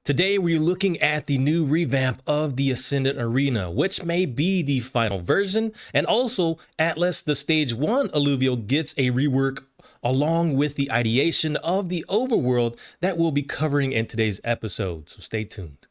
Today we're looking at the new revamp of the Ascendant Arena, which may be the final version, and also Atlas, the Stage 1 Alluvial, gets a rework along with the ideation of the Overworld that we'll be covering in today's episode, so stay tuned.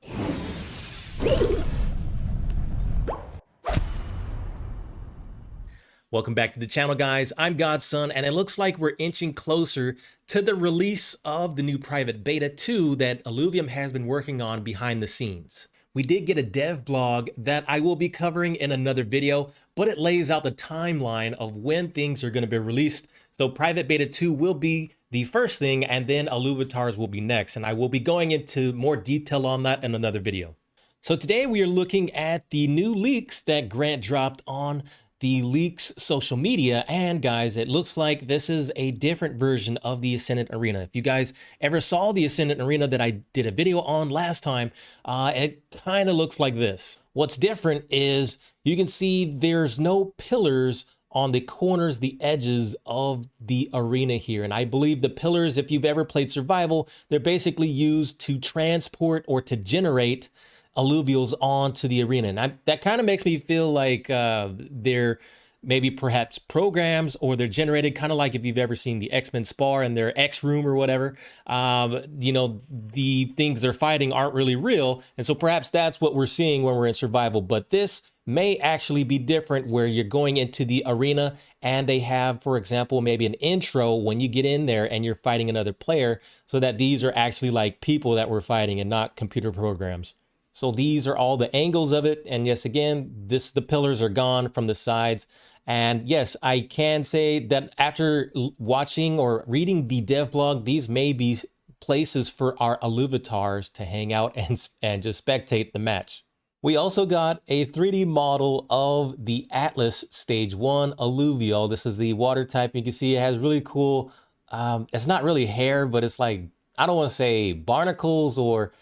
Welcome back to the channel, guys. I'm Godson, and it looks like we're inching closer to the release of the new private beta 2 that Illuvium has been working on behind the scenes. We did get a dev blog that I will be covering in another video, but it lays out the timeline of when things are going to be released. So private beta 2 will be the first thing, and then Illuvatars will be next, and I will be going into more detail on that in another video. So today we are looking at the new leaks that Grant dropped on the leaks social media, and guys, it looks like this is a different version of the Ascendant Arena. If you guys ever saw the Ascendant Arena that I did a video on last time, it kind of looks like this. What's different is you can see there's no pillars on the corners, the edges of the arena here. And I believe the pillars, if you've ever played survival, they're basically used to transport or to generate alluvials onto the arena. And that kind of makes me feel like they're maybe perhaps programs, or they're generated kind of like if you've ever seen the X-Men spar in their X room or whatever. You know, the things they're fighting aren't really real. And so perhaps that's what we're seeing when we're in survival. But this may actually be different, where you're going into the arena and they have, for example, maybe an intro when you get in there and you're fighting another player, so that these are actually like people that we're fighting and not computer programs. So these are all the angles of it. And yes, again, the pillars are gone from the sides. And yes, I can say that after watching or reading the dev blog, these may be places for our Illuvatars to hang out and just spectate the match. We also got a 3D model of the Atlas Stage 1 Alluvial. This is the water type. You can see it has really cool, it's not really hair, but it's like, I don't want to say barnacles, or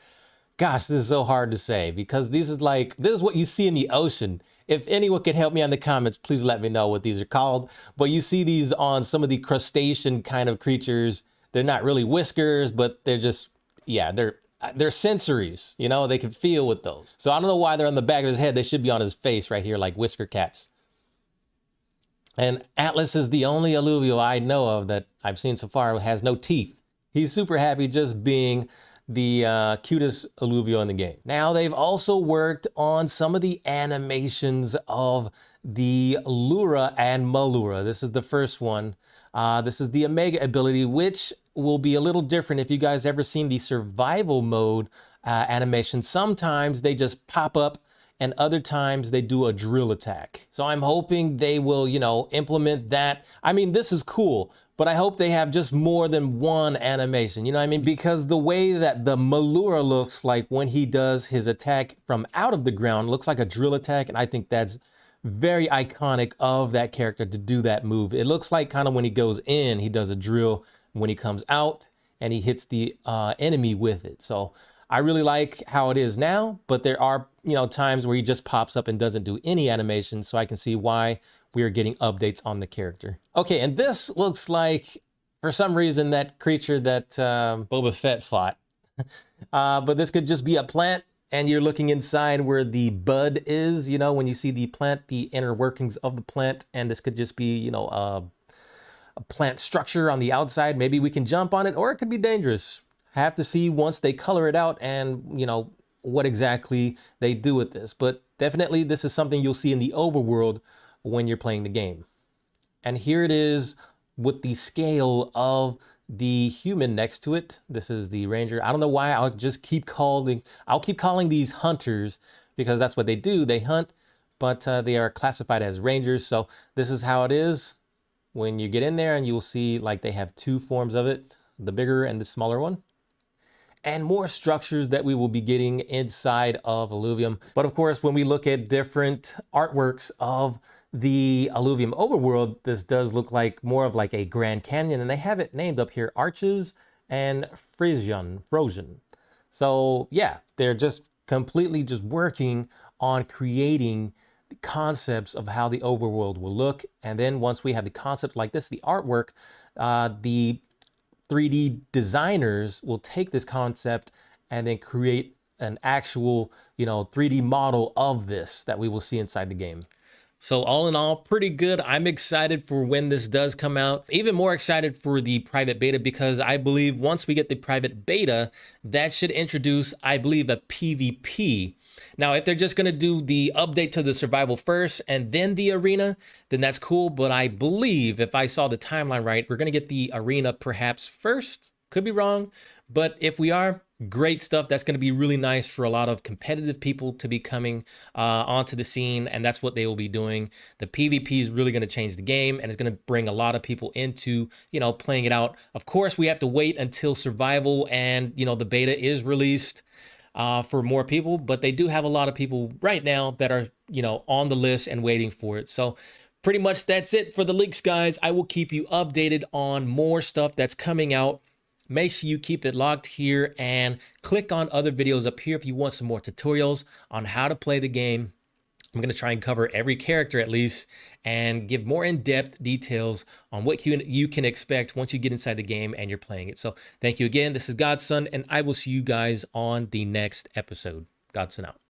gosh, this is so hard to say, because this is what you see in the ocean. If anyone could help me in the comments, please let me know what these are called. But you see these on some of the crustacean kind of creatures. They're not really whiskers, but they're just, yeah, they're sensories. You know, they can feel with those. So I don't know why they're on the back of his head. They should be on his face right here, like whisker cats. And Atlas is the only alluvial I know of that I've seen so far who has no teeth. He's super happy just being the cutest alluvial in the game. Now, they've also worked on some of the animations of the Lura and Malura. This is the first one. This is the Omega ability, which will be a little different. If you guys ever seen the survival mode animation, sometimes they just pop up and other times they do a drill attack. So I'm hoping they will, you know, implement that. I mean, this is cool, but I hope they have just more than one animation, you know what I mean? Because the way that the Malura looks like when he does his attack from out of the ground looks like a drill attack, and I think that's very iconic of that character to do that move. It looks like kind of when he goes in, he does a drill. When he comes out and he hits the enemy with it. So I really like how it is now, but there are, you know, times where he just pops up and doesn't do any animation, so I can see why we are getting updates on the character. Okay, and this looks like, for some reason, that creature that Boba Fett fought. But this could just be a plant, and you're looking inside where the bud is, you know, when you see the plant, the inner workings of the plant, and this could just be, you know, a plant structure on the outside. Maybe we can jump on it, or it could be dangerous. Have to see once they color it out and, you know, what exactly they do with this. But definitely this is something you'll see in the Overworld when you're playing the game. And here it is with the scale of the human next to it. This is the ranger. I don't know why I'll keep calling these hunters, because that's what they do. They hunt, but they are classified as rangers. So this is how it is when you get in there, and you'll see like they have two forms of it, the bigger and the smaller one. And more structures that we will be getting inside of Illuvium. But of course, when we look at different artworks of the Illuvium Overworld, this does look like more of like a Grand Canyon, and they have it named up here, Arches and Frozen. So yeah, they're just completely just working on creating the concepts of how the Overworld will look. And then once we have the concepts like this, the artwork, the 3D designers will take this concept and then create an actual, 3D model of this that we will see inside the game. So all in all, pretty good. I'm excited for when this does come out. Even more excited for the private beta, because I believe once we get the private beta, that should introduce, I believe, a PvP. Now, if they're just going to do the update to the survival first and then the arena, then that's cool. But I believe, if I saw the timeline right, we're going to get the arena perhaps first. Could be wrong. But if we are, great stuff. That's going to be really nice for a lot of competitive people to be coming onto the scene, and that's what they will be doing. The PvP is really going to change the game, and it's going to bring a lot of people into, playing it out. Of course, we have to wait until survival and, the beta is released for more people, but they do have a lot of people right now that are, on the list and waiting for it. So pretty much that's it for the leaks, guys. I will keep you updated on more stuff that's coming out. Make sure you keep it locked here and click on other videos up here if you want some more tutorials on how to play the game. I'm going to try and cover every character at least and give more in-depth details on what you can expect once you get inside the game and you're playing it. So thank you again. This is Godson, and I will see you guys on the next episode. Godson out.